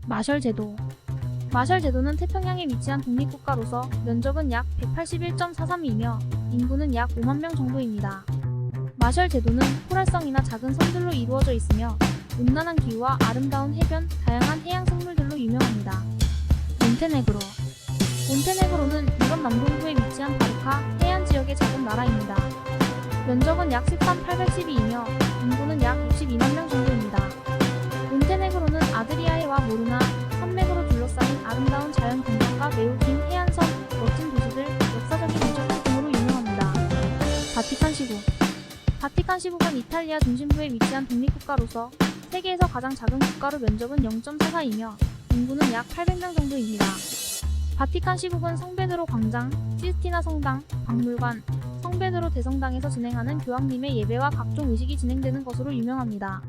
마셜 제도. 마셜 제도는 태평양에 위치한 독립국가로서 면적은 약 181.43이며 인구는 약 5만 명 정도입니다. 마셜 제도는 포랄성이나 작은 섬들로 이루어져 있으며 온난한 기후와 아름다운 해변, 다양한 해양 생물들로 유명합니다. 몬테네그로. 몬테네그로는 유럽 남동부에 위치한 바르카 해안 지역의 작은 나라입니다. 면적은 약 13,812이며 인구는 약 62만 명 정도입니다. 몬테네그로는 아드리아해와 모르나 산맥으로 둘러싸인 아름다운 자연 경관과 매우 긴 해안섬, 멋진 도시들, 역사적인 유적지 등으로 유명합니다. 바티칸 시국. 바티칸 시국은 이탈리아 중심부에 위치한 독립국가로서 세계에서 가장 작은 국가로 면적은 0.44이며 인구는 약 800명 정도입니다. 바티칸 시국은 성베드로 광장, 시스티나 성당, 박물관, 성베드로 대성당에서 진행하는 교황님의 예배와 각종 의식이 진행되는 것으로 유명합니다.